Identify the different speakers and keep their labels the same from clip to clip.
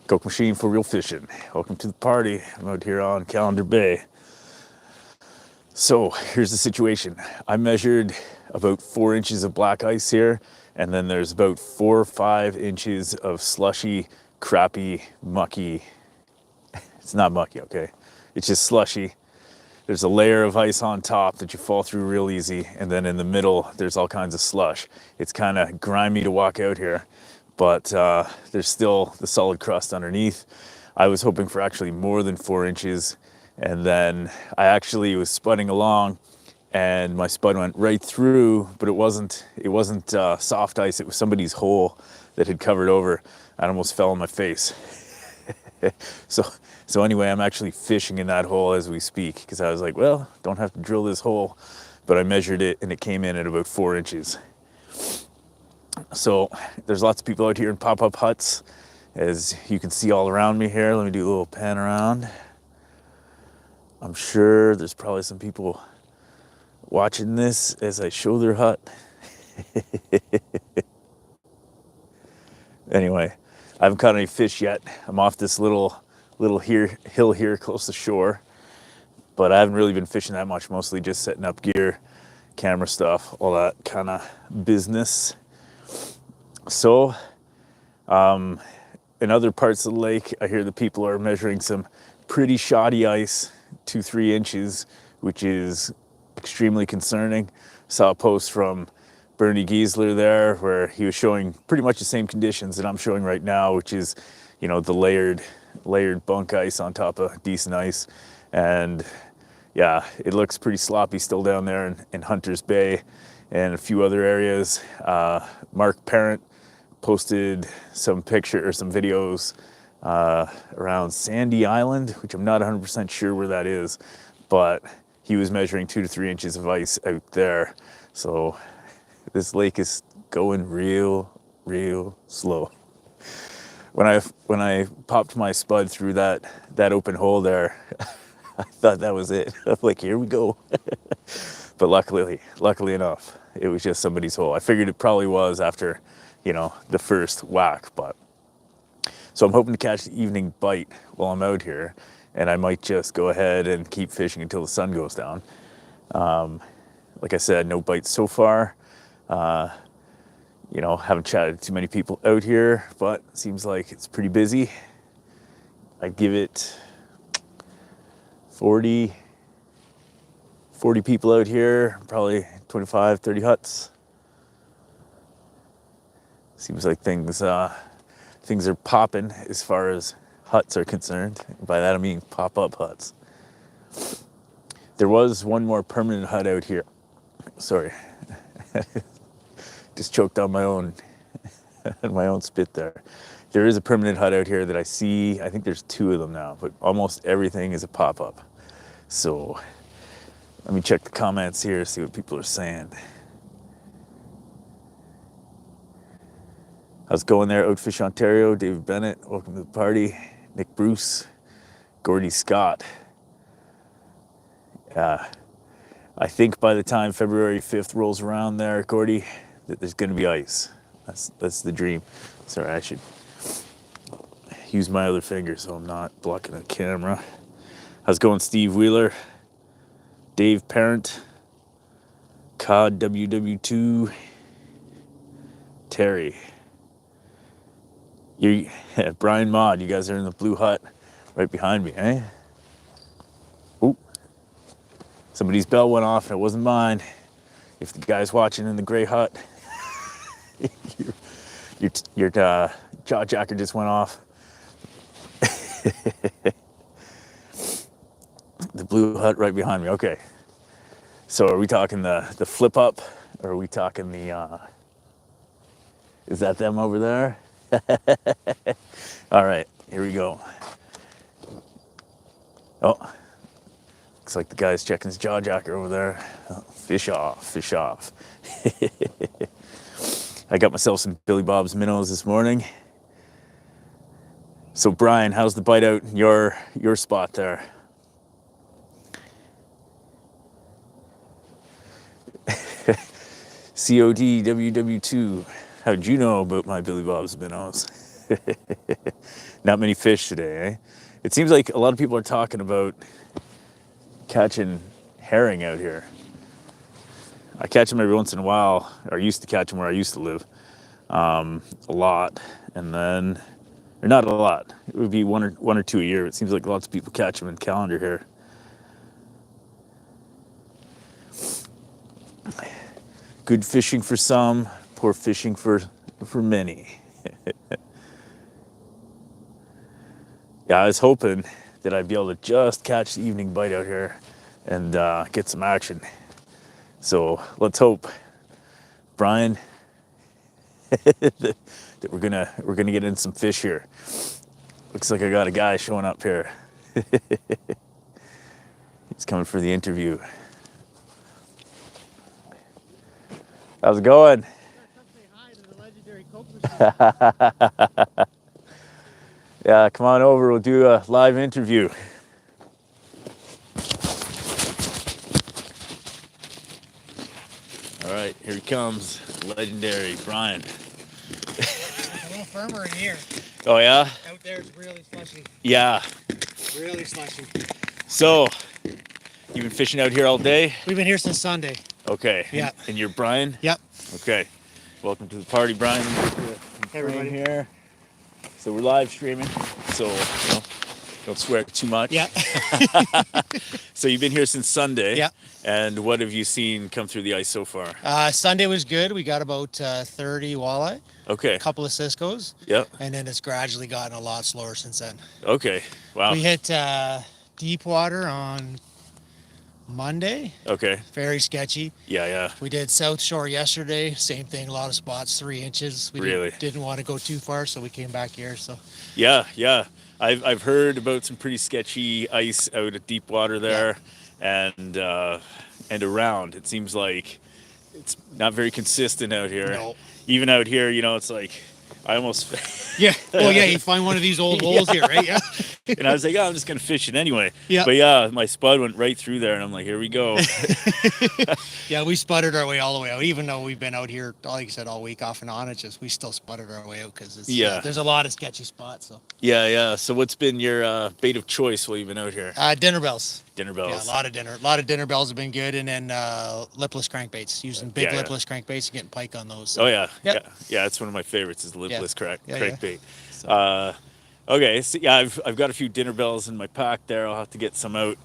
Speaker 1: Coke Machine for Real Fishing. Welcome to the party. I'm out here on Calendar Bay. So here's the situation. I measured about 4 inches of black ice here, and then there's about 4 or 5 inches of slushy, crappy, mucky. It's not mucky, okay? It's just slushy. There's a layer of ice on top that you fall through real easy, and then in the middle, there's all kinds of slush. It's kind of grimy to walk out here, but there's still the solid crust underneath. I was hoping for actually more than 4 inches, and then I actually was spudding along, and my spud went right through, but it wasn't soft ice. It was somebody's hole that had covered over. I almost fell on my face. So anyway, I'm actually fishing in that hole as we speak, because I was like, well, don't have to drill this hole, but I measured it and it came in at about 4 inches. So there's lots of people out here in pop-up huts, as you can see all around me here. Let me do a little pan around. I'm sure there's probably some people watching this as I show their hut. Anyway, I haven't caught any fish yet. I'm off this little hill here close to shore, but I haven't really been fishing that much, mostly just setting up gear, camera stuff, all that kind of business. So in other parts of the lake, I hear the people are measuring some pretty shoddy ice, 2-3 inches, which is extremely concerning. Saw a post from Bernie Giesler there where he was showing pretty much the same conditions that I'm showing right now, which is, you know, the layered bunk ice on top of decent ice. And yeah, it looks pretty sloppy still down there in Hunter's Bay and a few other areas. Mark Parent posted some videos around Sandy Island, which I'm not 100% sure where that is, but he was measuring 2 to 3 inches of ice out there. So this lake is going real slow. When I popped my spud through that open hole there, I thought that was it. I'm like, here we go. But luckily enough, it was just somebody's hole. I figured it probably was after, you know, the first whack. But so I'm hoping to catch the evening bite while I'm out here, and I might just go ahead and keep fishing until the sun goes down. Like I said, no bites so far. You know, haven't chatted to too many people out here, but it seems like it's pretty busy. I'd give it 40 people out here, probably 25, 30 huts. Seems like things are popping as far as huts are concerned. By that I mean pop-up huts. There was one more permanent hut out here. Sorry. Just choked on my own spit there. There is a permanent hut out here that I see. I think there's 2 of them now, but almost everything is a pop-up. So let me check the comments here, see what people are saying. How's it going there? Outfish Ontario, David Bennett, welcome to the party. Nick Bruce, Gordy Scott. I think by the time February 5th rolls around there, Gordy, that there's going to be ice. That's the dream. Sorry, I should use my other finger so I'm not blocking the camera. How's it going, Steve Wheeler? Dave Parent, COD WW2, Terry. Brian Maud, you guys are in the blue hut right behind me, eh? Oop. Somebody's bell went off and it wasn't mine. If the guy's watching in the gray hut, your jaw jacker just went off. The blue hut right behind me. Okay. So are we talking the flip up, or are we talking the is that them over there? All right, here we go. Oh, looks like the guy's checking his jaw jacker over there. Oh, fish off. I got myself some Billy Bob's minnows this morning. So Brian, how's the bite out in your spot there? COD WW2, how'd you know about my Billy Bob's minnows? Not many fish today, eh? It seems like a lot of people are talking about catching herring out here. I catch them every once in a while, or used to catch them where I used to live, a lot, and then, or not a lot. It would be one or two a year. It seems like lots of people catch them in calendar here. Good fishing for some, poor fishing for many. Yeah, I was hoping that I'd be able to just catch the evening bite out here and get some action. So let's hope, Brian, that we're gonna get in some fish here. Looks like I got a guy showing up here. He's coming for the interview. How's it going? Yeah, come on over. We'll do a live interview. All right, here he comes, legendary Brian.
Speaker 2: A little firmer in here.
Speaker 1: Oh yeah?
Speaker 2: Out there it's really slushy.
Speaker 1: Yeah.
Speaker 2: Really slushy.
Speaker 1: So, you've been fishing out here all day?
Speaker 2: We've been here since Sunday.
Speaker 1: Okay.
Speaker 2: Yeah.
Speaker 1: And you're Brian?
Speaker 2: Yep.
Speaker 1: Okay. Welcome to the party, Brian.
Speaker 2: Hey, everybody.
Speaker 1: Here. So we're live streaming. So, don't swear too much.
Speaker 2: Yeah.
Speaker 1: So you've been here since Sunday.
Speaker 2: Yeah.
Speaker 1: And what have you seen come through the ice so far?
Speaker 2: Sunday was good. We got about 30 walleye.
Speaker 1: Okay.
Speaker 2: A couple of Cisco's.
Speaker 1: Yep.
Speaker 2: And then it's gradually gotten a lot slower since then.
Speaker 1: Okay. Wow.
Speaker 2: We hit deep water on Monday.
Speaker 1: Okay.
Speaker 2: Very sketchy.
Speaker 1: Yeah.
Speaker 2: We did South Shore yesterday. Same thing. A lot of spots, 3 inches. We
Speaker 1: Really?
Speaker 2: didn't want to go too far, so we came back here. So.
Speaker 1: Yeah. I've heard about some pretty sketchy ice out at deep water there, and around. It seems like it's not very consistent out here.
Speaker 2: No.
Speaker 1: Even out here, it's like I almost.
Speaker 2: Yeah. Oh yeah. You find one of these old holes here, right? Yeah.
Speaker 1: And I was like, I'm just gonna fish it anyway.
Speaker 2: Yeah.
Speaker 1: But yeah, my spud went right through there, and I'm like, here we go.
Speaker 2: Yeah, we sputtered our way all the way out, even though we've been out here, like I said, all week off and on. It's just we still sputtered our way out because there's a lot of sketchy spots. So
Speaker 1: Yeah. So what's been your bait of choice while you've been out here?
Speaker 2: dinner bells.
Speaker 1: Dinner bells.
Speaker 2: Yeah, a lot of dinner bells have been good, and then lipless crankbaits, using big lipless crankbaits and getting pike on those. So.
Speaker 1: Oh yeah.
Speaker 2: Yep.
Speaker 1: Yeah. It's one of my favorites is lipless crankbait.
Speaker 2: So.
Speaker 1: Okay, so yeah, I've got a few dinner bells in my pack there. I'll have to get some out,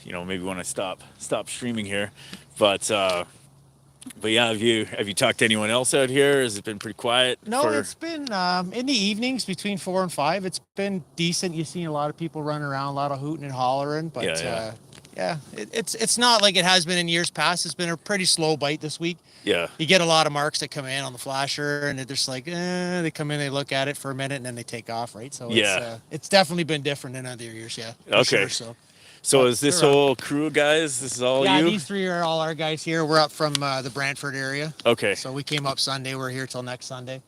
Speaker 1: maybe when I stop streaming here. But yeah, have you talked to anyone else out here? Has it been pretty quiet?
Speaker 2: No, it's been in the evenings between 4 and 5. It's been decent. You've seen a lot of people running around, a lot of hooting and hollering. But it's not like it has been in years past. It's been a pretty slow bite this week.
Speaker 1: Yeah.
Speaker 2: You get a lot of marks that come in on the flasher, and they're just like, they come in, they look at it for a minute, and then they take off, right? So it's definitely been different than other years, yeah.
Speaker 1: Okay.
Speaker 2: Sure,
Speaker 1: so is this whole crew of guys? This is all you?
Speaker 2: Yeah, these 3 are all our guys here. We're up from the Brantford area.
Speaker 1: Okay.
Speaker 2: So we came up Sunday. We're here till next Sunday.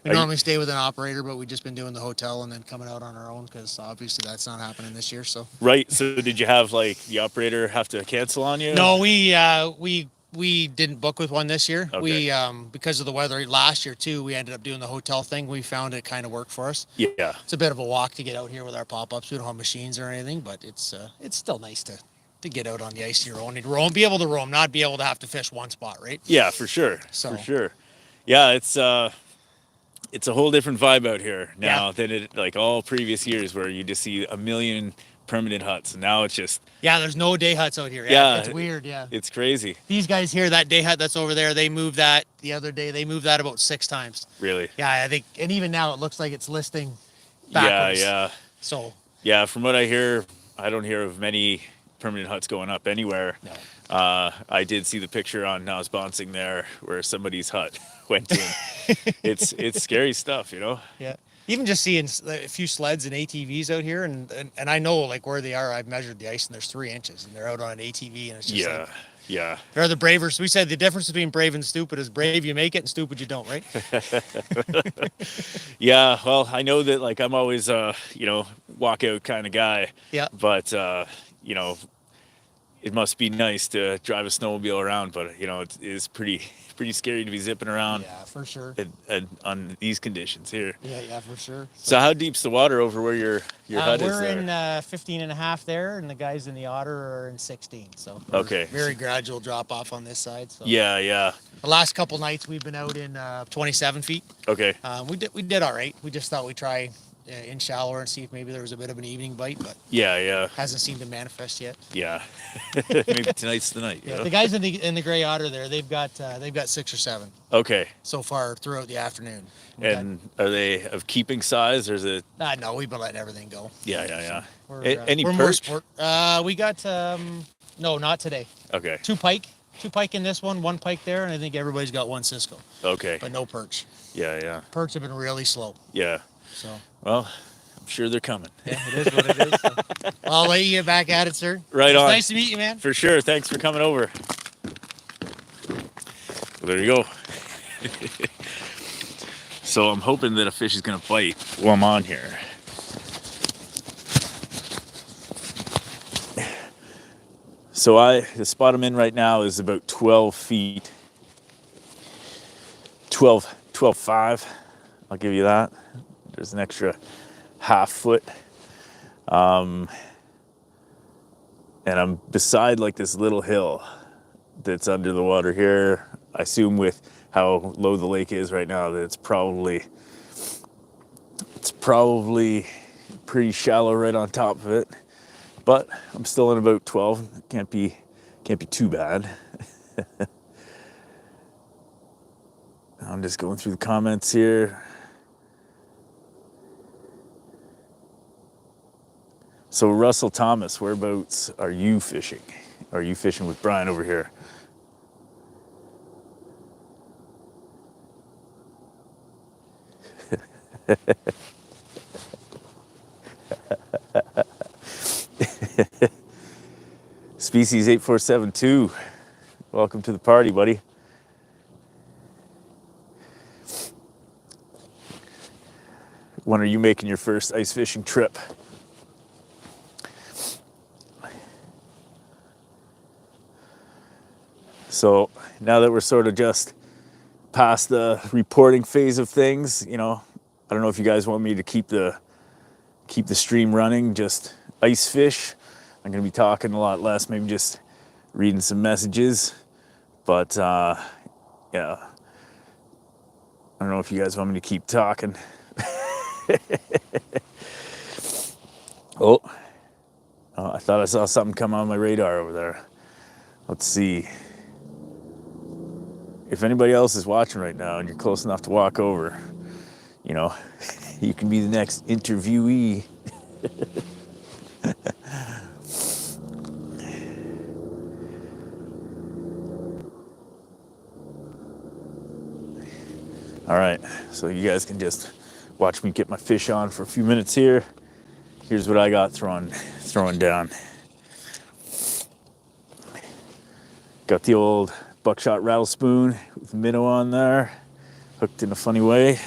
Speaker 2: We normally stay with an operator, but we've just been doing the hotel and then coming out on our own because obviously that's not happening this year. So. Right.
Speaker 1: So did you have the operator have to cancel on you?
Speaker 2: No, we didn't book with one this year.
Speaker 1: Okay.
Speaker 2: We because of the weather last year too, we ended up doing the hotel thing. We found it kind of worked for us.
Speaker 1: Yeah.
Speaker 2: It's a bit of a walk to get out here with our pop-ups. We don't have machines or anything, but it's still nice to get out on the ice your own and roam, be able to roam, not be able to have to fish one spot, right?
Speaker 1: Yeah, for sure.
Speaker 2: So.
Speaker 1: For sure. Yeah, it's a whole different vibe out here now than it all previous years where you just see a million permanent huts, and now it's just
Speaker 2: there's no day huts out here.
Speaker 1: Yeah,
Speaker 2: it's weird. Yeah,
Speaker 1: it's crazy.
Speaker 2: These guys here, that day hut that's over there, they moved that the other day. They moved that about 6 times.
Speaker 1: Really?
Speaker 2: Yeah, I think, and even now it looks like it's listing backwards.
Speaker 1: Yeah.
Speaker 2: So.
Speaker 1: Yeah, from what I hear, I don't hear of many permanent huts going up anywhere.
Speaker 2: No.
Speaker 1: I did see the picture on Now's Bouncing there where somebody's hut went in. It's scary stuff,
Speaker 2: Yeah. Even just seeing a few sleds and ATVs out here, and I know where they are. I've measured the ice, and there's 3 inches, and they're out on an ATV, and it's just
Speaker 1: yeah.
Speaker 2: They're the bravers. We said the difference between brave and stupid is brave you make it and stupid you don't, right?
Speaker 1: Yeah. Well, I know that I'm always walkout kind of guy.
Speaker 2: Yeah.
Speaker 1: But it must be nice to drive a snowmobile around, but you know, it is pretty scary to be zipping around
Speaker 2: Yeah, for sure.
Speaker 1: on these conditions here.
Speaker 2: Yeah, for sure.
Speaker 1: So how deep's the water over where your hut is
Speaker 2: We're
Speaker 1: there?
Speaker 2: in 15 and a half there, and the guys in the Otter are in 16. So
Speaker 1: Okay.
Speaker 2: very gradual drop off on this side. So
Speaker 1: Yeah.
Speaker 2: the last couple nights we've been out in 27 feet.
Speaker 1: Okay.
Speaker 2: We did all right. We just thought we'd try in shallower and see if maybe there was a bit of an evening bite, but
Speaker 1: Yeah.
Speaker 2: hasn't seemed to manifest yet.
Speaker 1: Yeah. Maybe tonight's the night.
Speaker 2: Yeah, the guys in the gray otter there, they've got 6 or 7
Speaker 1: Okay.
Speaker 2: so far throughout the afternoon.
Speaker 1: And are they of keeping size, or is it?
Speaker 2: No, we've been letting everything go.
Speaker 1: Yeah.
Speaker 2: We're
Speaker 1: Any
Speaker 2: more
Speaker 1: perch?
Speaker 2: sport. We got no, not today.
Speaker 1: Okay.
Speaker 2: 2 pike in this one, 1 pike there, and I think everybody's got 1 Cisco,
Speaker 1: Okay.
Speaker 2: but no perch.
Speaker 1: Yeah.
Speaker 2: Perch have been really slow.
Speaker 1: Yeah.
Speaker 2: So
Speaker 1: Well, I'm sure they're coming.
Speaker 2: yeah, it is what it is. So. I'll let you get back at it, sir.
Speaker 1: Right
Speaker 2: It's
Speaker 1: on.
Speaker 2: nice to meet you, man.
Speaker 1: For sure. Thanks for coming over. Well, there you go. So I'm hoping that a fish is going to bite while I'm on here. So the spot I'm in right now is about 12 feet. 12.5. I'll give you that. There's an extra half foot. And I'm beside like this little hill that's under the water here. I assume with how low the lake is right now that it's probably pretty shallow right on top of it. But I'm still in about 12. Can't be too bad. I'm just going through the comments here. So Russell Thomas, whereabouts are you fishing? Are you fishing with Brian over here? Species 8472, welcome to the party, buddy. When are you making your first ice fishing trip? So now that we're sort of just past the reporting phase of things, you know, I don't know if you guys want me to keep the stream running, just ice fish. I'm gonna be talking a lot less, maybe just reading some messages. But yeah, I don't know if you guys want me to keep talking. Oh, I thought I saw something come on my radar over there. Let's see. If anybody else is watching right now and you're close enough to walk over, you know, you can be the next interviewee. All right, so you guys can just watch me get my fish on for a few minutes here. Here's what I got throwing down. Got the old buckshot rattle spoon with minnow on there, hooked in a funny way.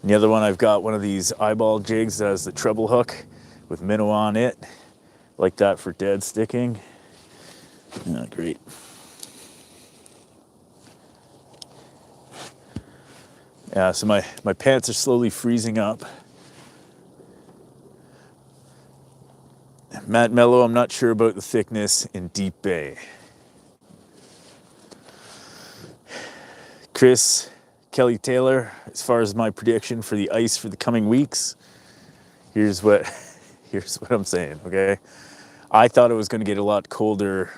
Speaker 1: And the other one, I've got one of these eyeball jigs that has the treble hook with minnow on it, like that for dead sticking. Yeah, great. Yeah, so my pants are slowly freezing up. Matt Mello, I'm not sure about the thickness in Deep Bay. Chris Kelly Taylor, as far as my prediction for the ice for the coming weeks, here's what I'm saying, okay? I thought it was going to get a lot colder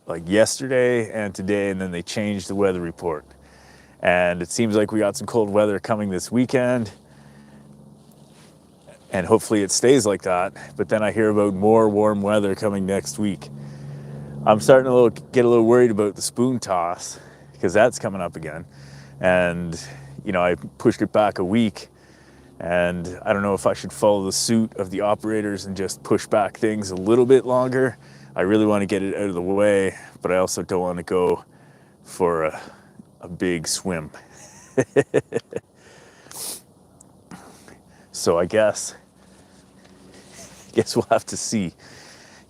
Speaker 1: like yesterday and today, and then they changed the weather report. And it seems like we got some cold weather coming this weekend. And hopefully it stays like that. But then I hear about more warm weather coming next week. I'm starting to get a little worried about the spoon toss, because that's coming up again. And, you know, I pushed it back a week. And I don't know if I should follow the suit of the operators and just push back things a little bit longer. I really want to get it out of the way, but I also don't want to go for a big swim. So I guess guess we'll have to see,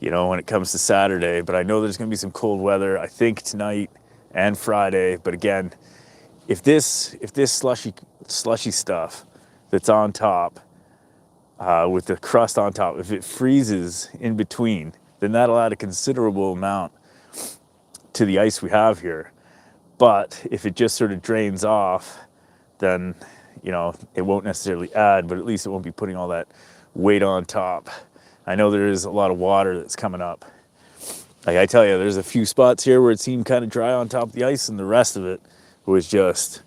Speaker 1: when it comes to Saturday. But I know there's going to be some cold weather, I think tonight and Friday. But again, if this slushy stuff that's on top, with the crust on top, if it freezes in between, then that'll add a considerable amount to the ice we have here. But if it just sort of drains off, then, it won't necessarily add, but at least it won't be putting all that weight on top. I know there is a lot of water that's coming up. Like I tell you, there's a few spots here where it seemed kind of dry on top of the ice, and the rest of it was just,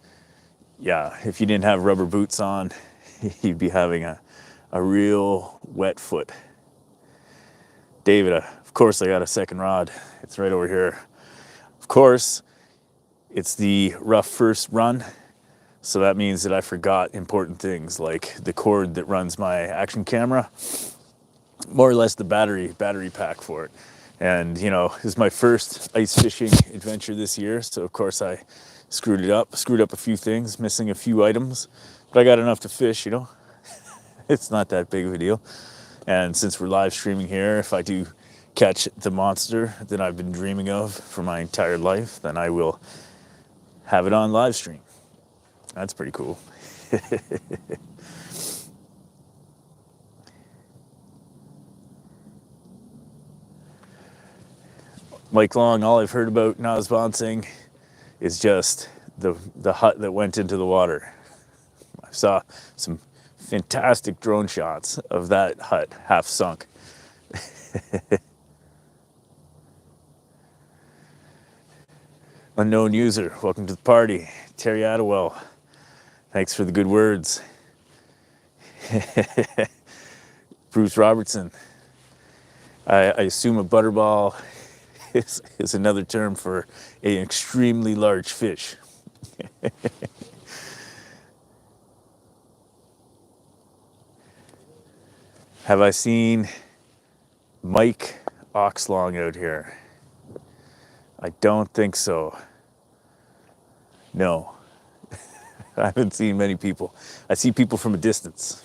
Speaker 1: if you didn't have rubber boots on, you'd be having a real wet foot. David, of course I got a second rod. It's right over here. Of course, it's the rough first run. So that means that I forgot important things like the cord that runs my action camera, more or less the battery pack for it. And, this is my first ice fishing adventure this year. So of course I screwed up a few things, missing a few items, but I got enough to fish, It's not that big of a deal. And since we're live streaming here, if I do catch the monster that I've been dreaming of for my entire life, then I will have it on live stream. That's pretty cool. Mike Long, all I've heard about Nosbonsing is just the hut that went into the water. I saw some fantastic drone shots of that hut half sunk. Unknown user, welcome to the party. Terry Attewell, thanks for the good words. Bruce Robertson, I assume a butterball is another term for an extremely large fish. Have I seen Mike Oxlong out here? I don't think so. No. I haven't seen many people. I see people from a distance,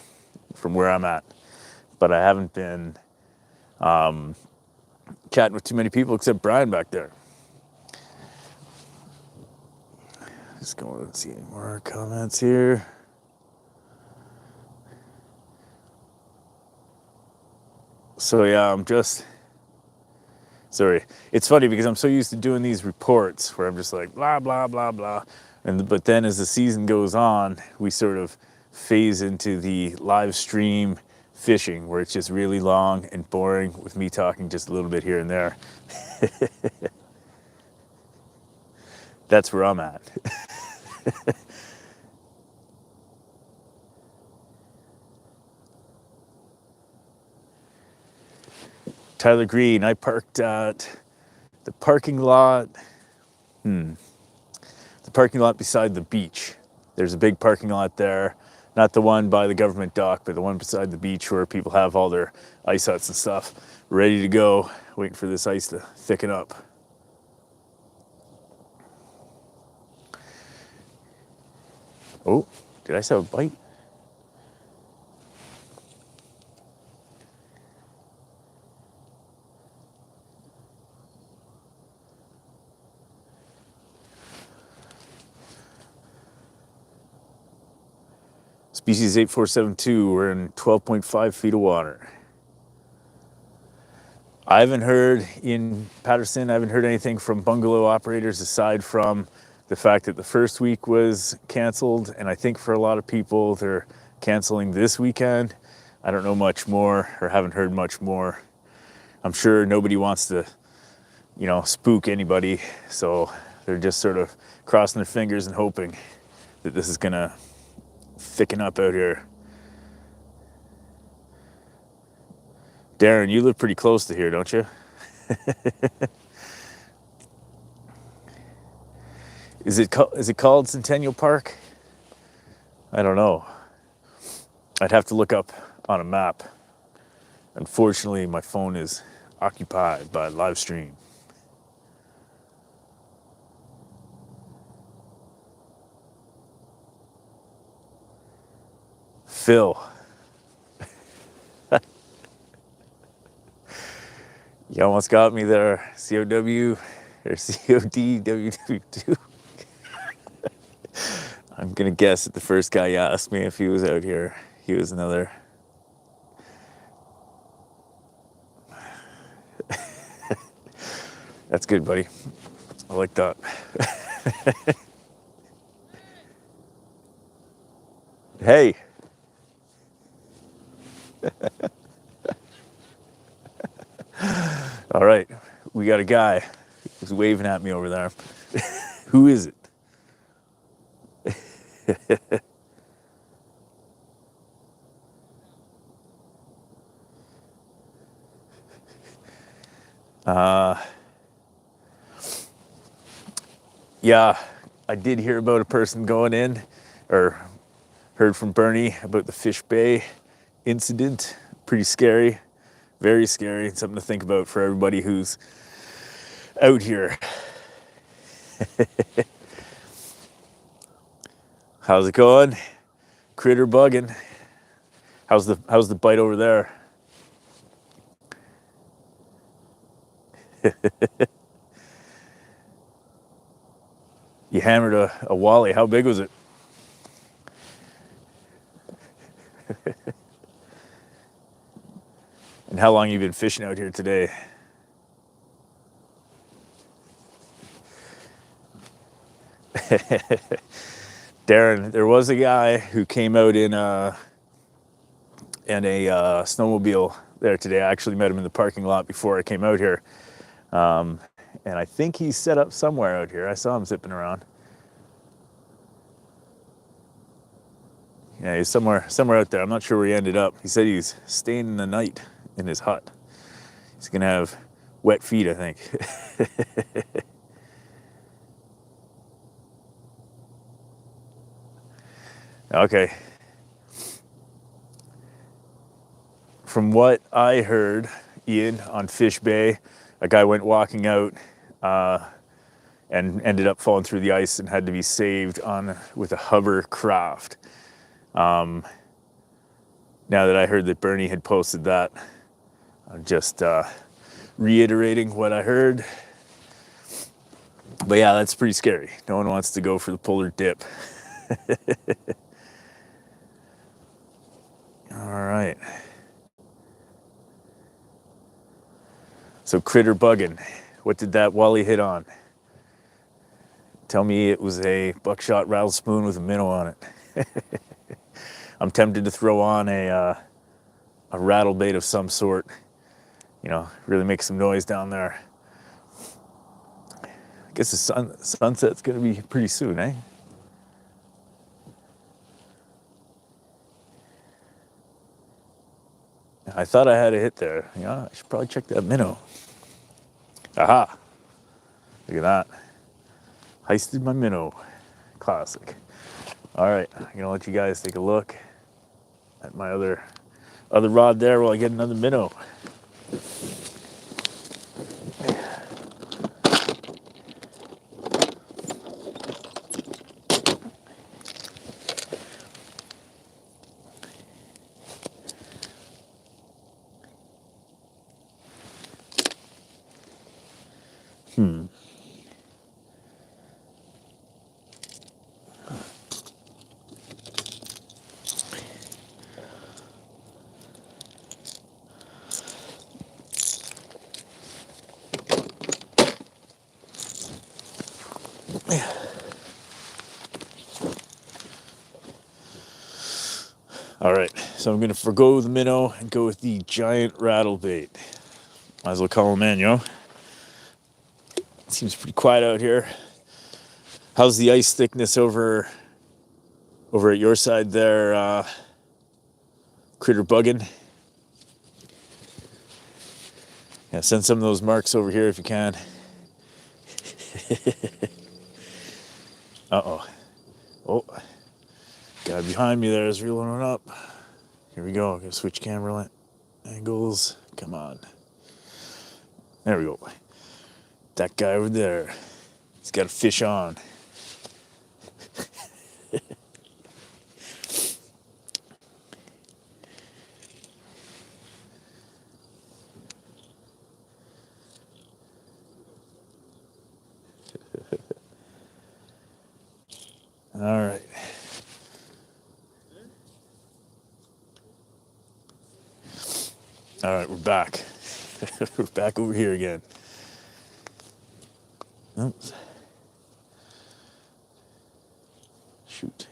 Speaker 1: from where I'm at. But I haven't been chatting with too many people except Brian back there. Just going to see any more comments here. So yeah, sorry. It's funny because I'm so used to doing these reports where I'm just like blah, blah, blah, blah. But then as the season goes on, we sort of phase into the live stream fishing where it's just really long and boring with me talking just a little bit here and there. That's where I'm at. Tyler Green, I parked at the parking lot. The parking lot beside the beach. There's a big parking lot there. Not the one by the government dock, but the one beside the beach where people have all their ice huts and stuff ready to go, waiting for this ice to thicken up. Oh, did I just have a bite? Species 8472, we're in 12.5 feet of water. I haven't heard in Patterson, I haven't heard anything from bungalow operators aside from the fact that the first week was canceled. And I think for a lot of people, they're canceling this weekend. I don't know much more or haven't heard much more. I'm sure nobody wants to, spook anybody. So they're just sort of crossing their fingers and hoping that this is gonna thicken up out here. Darren, you live pretty close to here, don't you? Is it called Centennial Park? I don't know. I'd have to look up on a map. Unfortunately, my phone is occupied by live stream. Phil. You almost got me there. COW or CODWW2. I'm gonna guess that the first guy asked me if he was out here. He was another. That's good, buddy. I like that. Hey. All right, we got a guy who's waving at me over there. Who is it? Yeah, I did hear about a person going in, or heard from Bernie about the Fish Bay incident. Pretty scary, very scary. Something to think about for everybody who's out here. How's it going? Critter bugging. How's the bite over there? You hammered a wally. How big was it? And how long you been fishing out here today? Darren, there was a guy who came out in a snowmobile there today. I actually met him in the parking lot before I came out here. And I think he's set up somewhere out here. I saw him zipping around. Yeah, he's somewhere out there. I'm not sure where he ended up. He said he's staying the night in his hut. He's gonna have wet feet, I think. Okay. From what I heard, Ian, on Fish Bay, a guy went walking out and ended up falling through the ice and had to be saved with a hovercraft. Now that I heard that Bernie had posted that, I'm just reiterating what I heard. But yeah, that's pretty scary. No one wants to go for the polar dip. All right. So critter bugging. What did that wally hit on? Tell me it was a buckshot rattle spoon with a minnow on it. I'm tempted to throw on a rattle bait of some sort. You know, really make some noise down there. I guess the sunset's gonna be pretty soon, eh? I thought I had a hit there. Yeah, I should probably check that minnow. Aha! Look at that. Heisted my minnow. Classic. All right, I'm gonna let you guys take a look at my other rod there while I get another minnow. All right, so I'm gonna forgo the minnow and go with the giant rattle bait. Might as well call him in, you know? Seems pretty quiet out here. How's the ice thickness over at your side there, critter bugging? Yeah, send some of those marks over here if you can. Uh-oh. Oh, guy behind me there is reeling one up. Here we go. I'm gonna switch camera angles. Come on. There we go. That guy over there. He's got a fish on. All right. All right, we're back. We're back over here again. Oops. Shoot.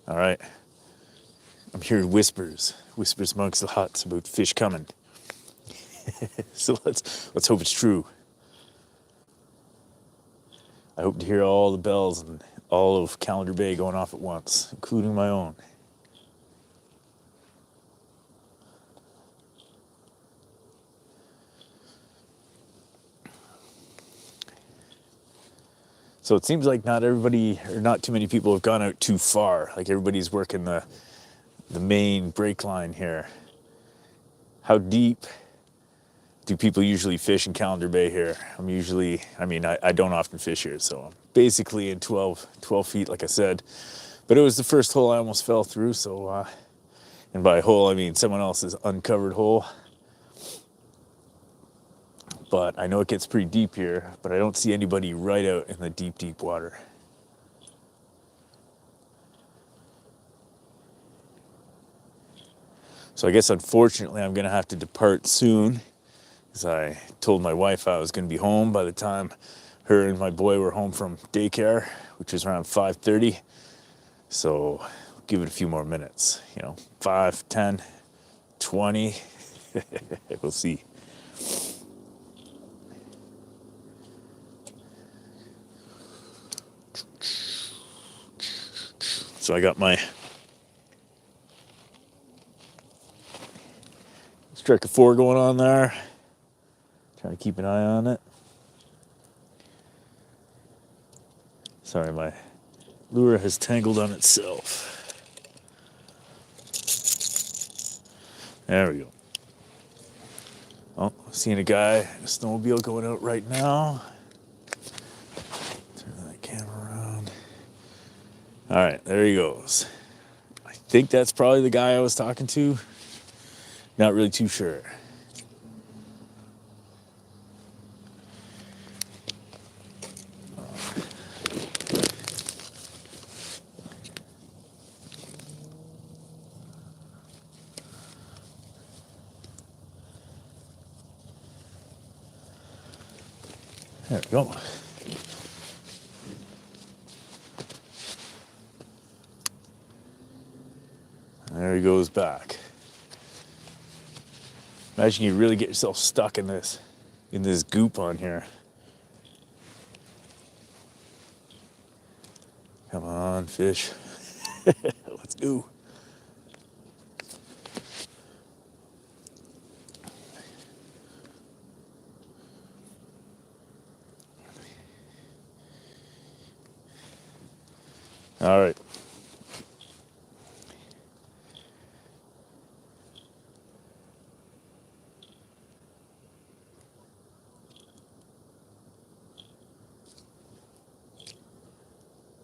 Speaker 1: All right. I'm hearing whispers amongst the huts about fish coming. So let's hope it's true. I hope to hear all the bells and all of Calendar Bay going off at once, including my own. So it seems like not everybody, or not too many people have gone out too far. Like everybody's working the main break line here. How deep do people usually fish in Calendar Bay here? I don't often fish here, so I'm basically in 12 feet, like I said. But it was the first hole I almost fell through, so, and by hole I mean someone else's uncovered hole. But I know it gets pretty deep here, but I don't see anybody right out in the deep, deep water. So I guess unfortunately I'm gonna have to depart soon, because I told my wife I was gonna be home by the time her and my boy were home from daycare, which was around 5:30. So give it a few more minutes, 5, 10, 20, we'll see. So I got my Striker 4 going on there. Trying to keep an eye on it. Sorry, my lure has tangled on itself. There we go. Oh, seeing a guy in a snowmobile going out right now. Turn that camera around. All right, there he goes. I think that's probably the guy I was talking to. Not really too sure. There we go. There he goes back. Imagine you really get yourself stuck in this goop on here. Come on, fish. Let's go. All right.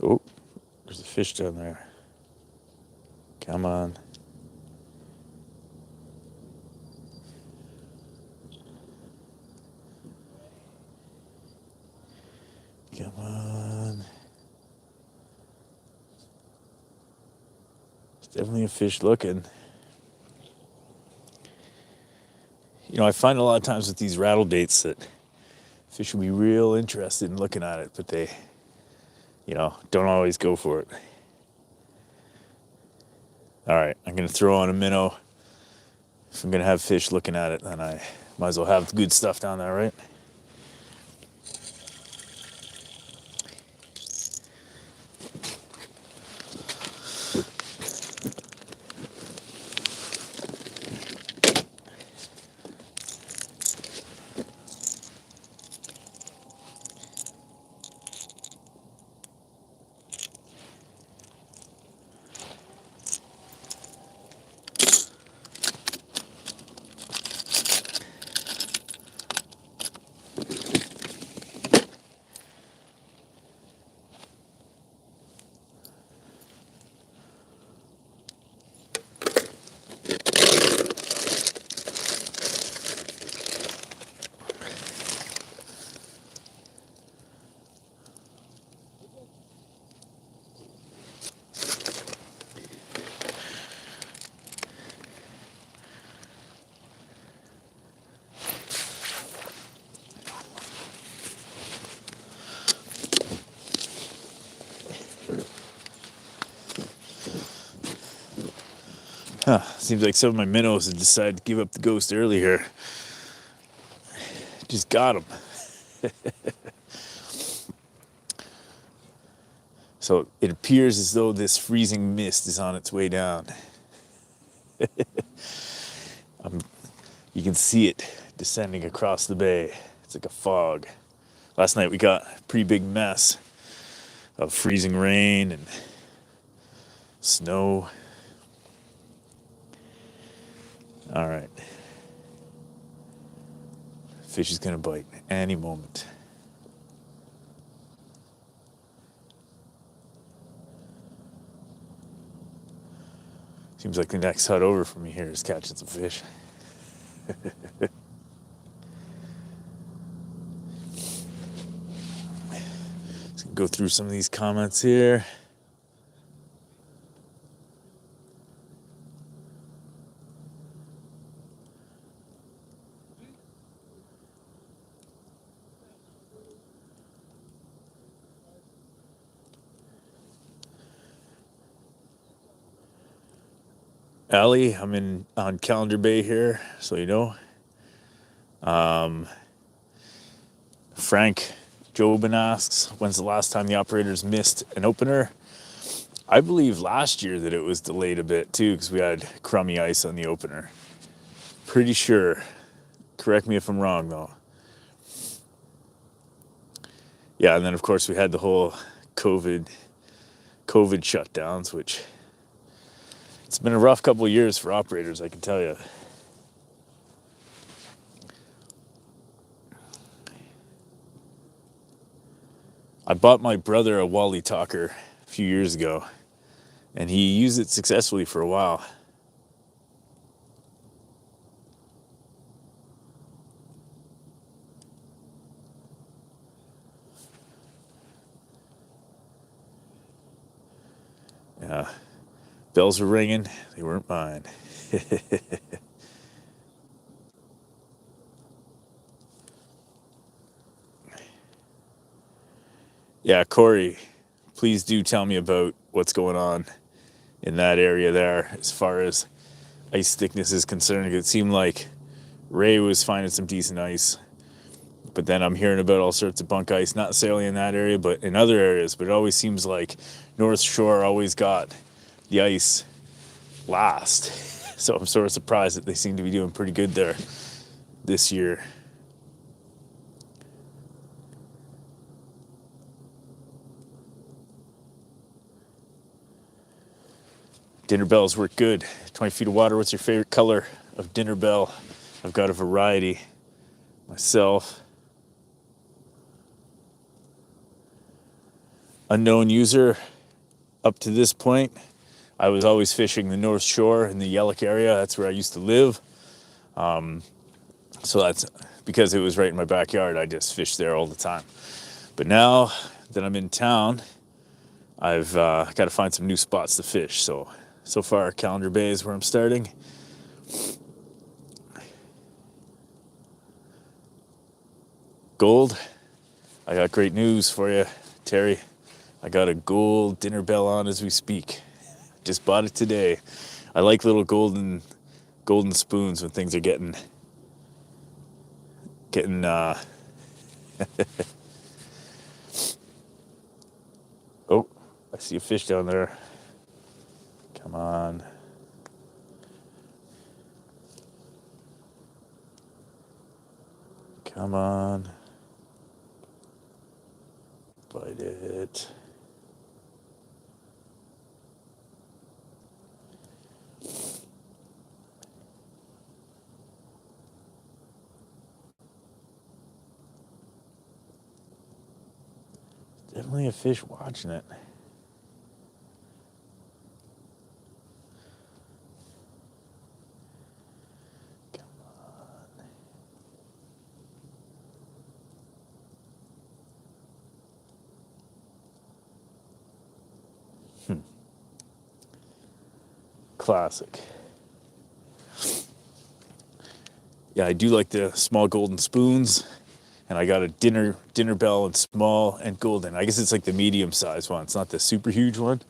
Speaker 1: Oh, there's a fish down there. Come on. Come on. There's definitely a fish looking. I find a lot of times with these rattle baits that fish will be real interested in looking at it, but they, don't always go for it. All right, I'm going to throw on a minnow. If I'm going to have fish looking at it, then I might as well have the good stuff down there, right? Seems like some of my minnows have decided to give up the ghost early here. Just got them. So it appears as though this freezing mist is on its way down. You can see it descending across the bay. It's like a fog. Last night we got a pretty big mess of freezing rain and snow. All right. Fish is gonna bite any moment. Seems like the next hut over from me here is catching some fish. Let's go through some of these comments here. Allie, I'm on Calendar Bay here, so you know. Frank Jobin asks, when's the last time the operators missed an opener? I believe last year that it was delayed a bit too, because we had crummy ice on the opener. Pretty sure. Correct me if I'm wrong though. Yeah, and then of course we had the whole COVID shutdowns, which it's been a rough couple of years for operators, I can tell you. I bought my brother a Wally Talker a few years ago, and he used it successfully for a while. Yeah, bells were ringing, they weren't mine. Yeah, Corey, please do tell me about what's going on in that area there as far as ice thickness is concerned. It seemed like Ray was finding some decent ice, but then I'm hearing about all sorts of bunk ice, not necessarily in that area, but in other areas. But it always seems like North Shore always got the ice last. So I'm sort of surprised that they seem to be doing pretty good there this year. Dinner bells work good. 20 feet of water. What's your favorite color of dinner bell? I've got a variety myself. Unknown user. Up to this point, I was always fishing the North Shore in the Yellock area. That's where I used to live. So that's because it was right in my backyard. I just fished there all the time. But now that I'm in town, I've got to find some new spots to fish. So far, Calendar Bay is where I'm starting. Gold, I got great news for you, Terry. I got a gold dinner bell on as we speak. Just bought it today. I like little golden spoons when things are getting Oh, I see a fish down there. Come on. Come on. Bite it. Definitely a fish watching it. Classic. Yeah, I do like the small golden spoons, and I got a dinner bell and small and golden. I guess it's like the medium size one. It's not the super huge one.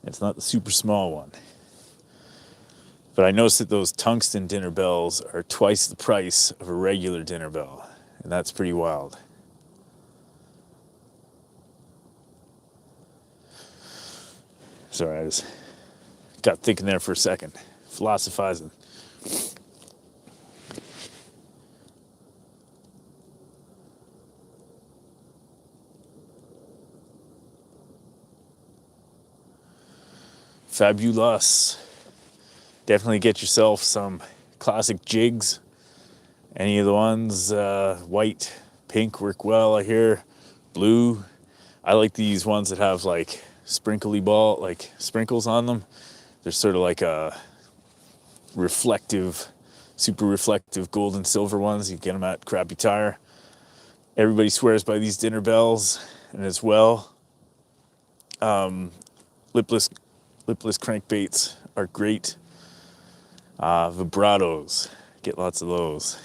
Speaker 1: It's not the super small one. But I noticed that those tungsten dinner bells are twice the price of a regular dinner bell, and that's pretty wild. Sorry, I just got thinking there for a second, philosophizing. Fabulous. Definitely get yourself some classic jigs. Any of the ones, white, pink work well, I hear. Blue. I like these ones that have like sprinkly ball, like sprinkles on them. They're sort of like a reflective, super reflective gold and silver ones. You get them at Crappy Tire. Everybody swears by these dinner bells, and as well, lipless crankbaits are great. Vibratos, get lots of those.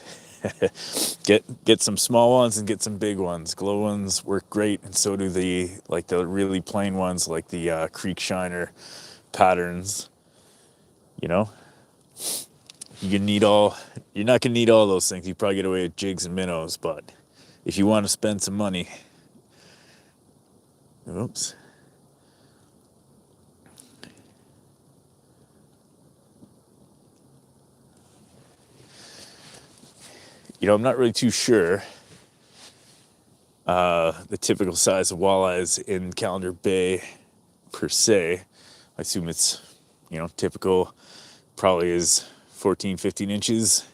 Speaker 1: get some small ones and get some big ones. Glow ones work great, and so do the really plain ones, like the Creek Shiner patterns. You know, you're not gonna need all those things. You probably get away with jigs and minnows, but if you want to spend some money, oops. You know, I'm not really too sure the typical size of walleyes in Calendar Bay per se. I assume it's, typical probably is 14, 15 inches.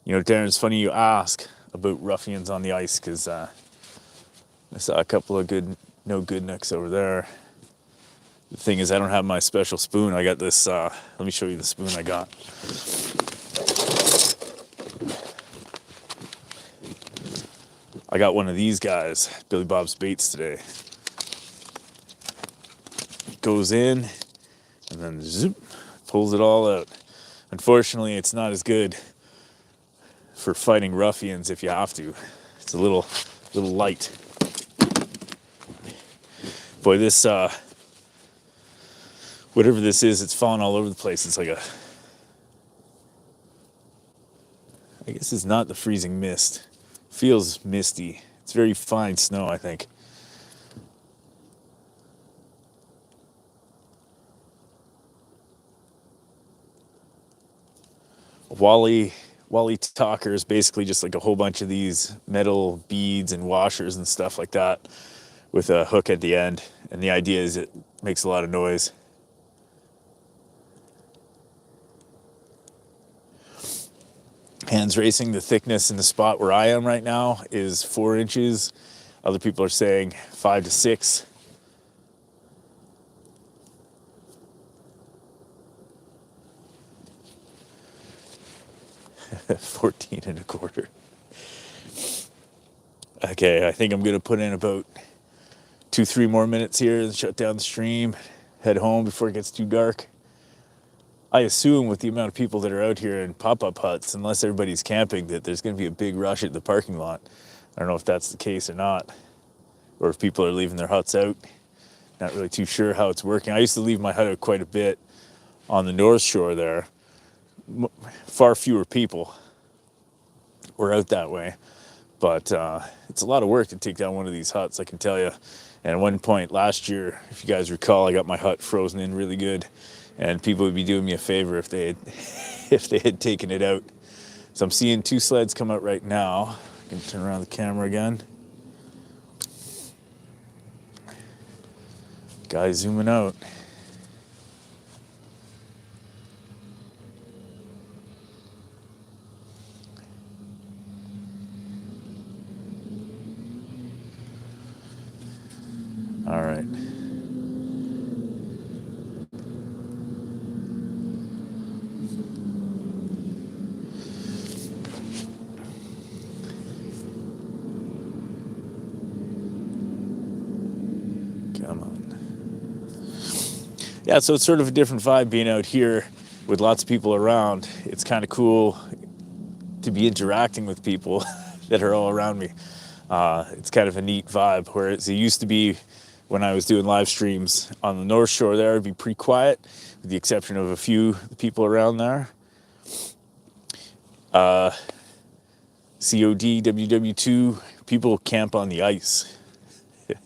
Speaker 1: Darren, it's funny you ask about ruffians on the ice, because I saw a couple of no good necks over there. The thing is, I don't have my special spoon. I got this, let me show you the spoon I got. I got one of these guys, Billy Bob's Baits, today. It goes in and then zoop, pulls it all out. Unfortunately, it's not as good for fighting ruffians if you have to. It's a little light. Boy, this, whatever this is, it's falling all over the place. It's like I guess it's not the freezing mist. Feels misty. It's very fine snow, I think. Wally talker is basically just like a whole bunch of these metal beads and washers and stuff like that with a hook at the end. And the idea is it makes a lot of noise. Hands racing, the thickness in the spot where I am right now is 4 inches. Other people are saying 5 to 6. $14.25. Okay, I think I'm gonna put in about 2-3 more minutes here and shut down the stream, head home before it gets too dark. I assume with the amount of people that are out here in pop-up huts, unless everybody's camping, that there's going to be a big rush at the parking lot. I don't know if that's the case or not, or if people are leaving their huts out. Not really too sure how it's working. I used to leave my hut out quite a bit on the North Shore there. Far fewer people were out that way, but it's a lot of work to take down one of these huts, I can tell you. And at one point last year, if you guys recall, I got my hut frozen in really good. And people would be doing me a favor if they had taken it out. So I'm seeing 2 sleds come out right now. I can turn around the camera again. Guy zooming out. All right. Yeah, so it's sort of a different vibe being out here with lots of people around. It's kind of cool to be interacting with people that are all around me. It's kind of a neat vibe, whereas it used to be when I was doing live streams on the North Shore there, it'd be pretty quiet, with the exception of a few people around there. COD, WW2, people camp on the ice.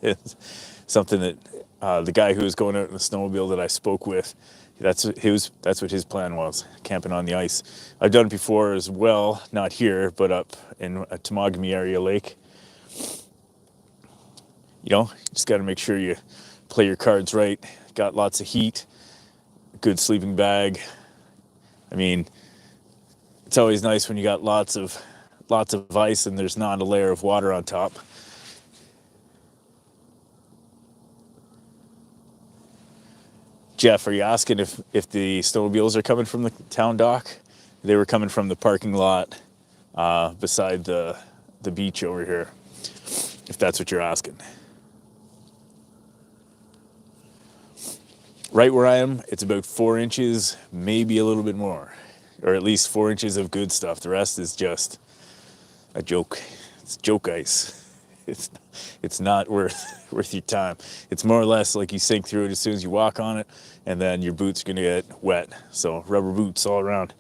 Speaker 1: It's something that the guy who was going out in the snowmobile that I spoke with, that's what his plan was, camping on the ice. I've done it before as well, not here, but up in a Temagami area lake. You know, just got to make sure you play your cards right. Got lots of heat, good sleeping bag. I mean, it's always nice when you got lots of ice and there's not a layer of water on top. Jeff, are you asking if the snowmobiles are coming from the town dock? They were coming from the parking lot beside the beach over here, if that's what you're asking. Right where I am, it's about 4 inches, maybe a little bit more, or at least 4 inches of good stuff. The rest is just a joke. It's joke ice. It's not worth your time. It's more or less like you sink through it as soon as you walk on it, and then your boots are gonna get wet. So rubber boots all around.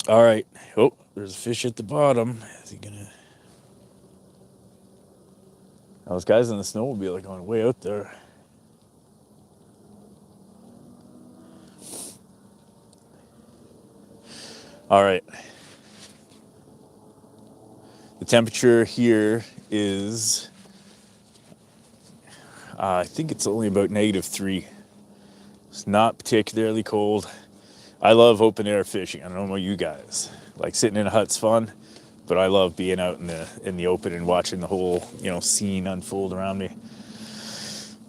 Speaker 1: All right. Oh, there's a fish at the bottom. Is he gonna? Those guys in the snowmobile are going way out there. All right. The temperature here is, I think it's only about -3. It's not particularly cold. I love open air fishing. I don't know about you guys. Like sitting in a hut's fun, but I love being out in the open and watching the whole, scene unfold around me.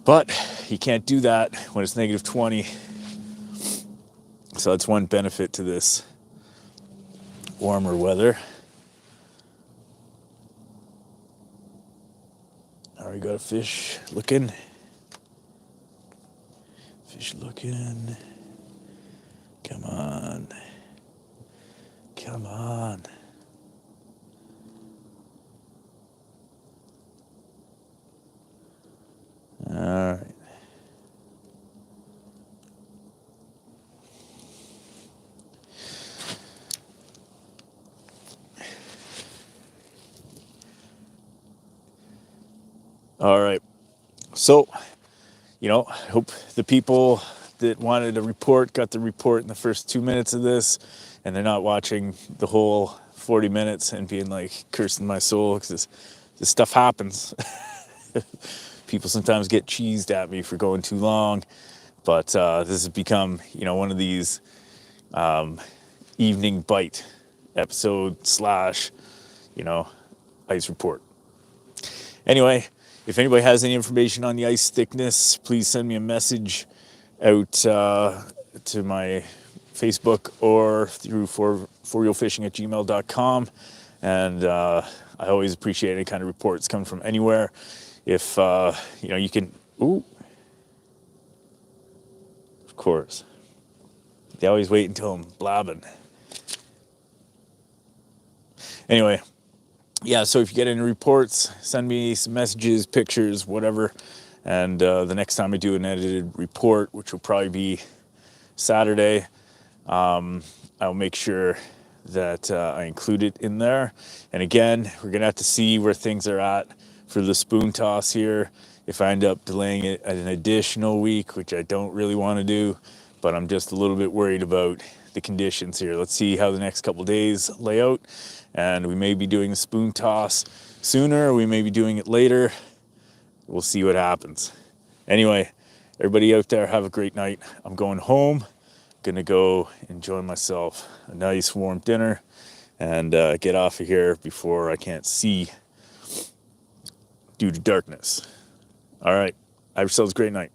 Speaker 1: But you can't do that when it's -20. So that's one benefit to this warmer weather. Already got a fish looking. Fish looking. Come on. Come on. All right. All right. So, I hope the people that wanted a report got the report in the first 2 minutes of this, and they're not watching the whole 40 minutes and being like cursing my soul, because this stuff happens. People sometimes get cheesed at me for going too long, but this has become, one of these evening bite episode / ice report. Anyway, if anybody has any information on the ice thickness, please send me a message out to my Facebook or through forrealfishing@gmail.com. And I always appreciate any kind of reports coming from anywhere. If, you can, ooh, of course. They always wait until I'm blabbing. Anyway. Yeah, so if you get any reports, send me some messages, pictures, whatever. And the next time I do an edited report, which will probably be Saturday, I'll make sure that I include it in there. And again, we're going to have to see where things are at for the spoon toss here. If I end up delaying it an additional week, which I don't really want to do, but I'm just a little bit worried about the conditions here. Let's see how the next couple days lay out. And we may be doing the spoon toss sooner, or we may be doing it later. We'll see what happens. Anyway, everybody out there, have a great night. I'm going home. Gonna go enjoy myself a nice warm dinner and get off of here before I can't see due to darkness. All right, have yourselves a great night.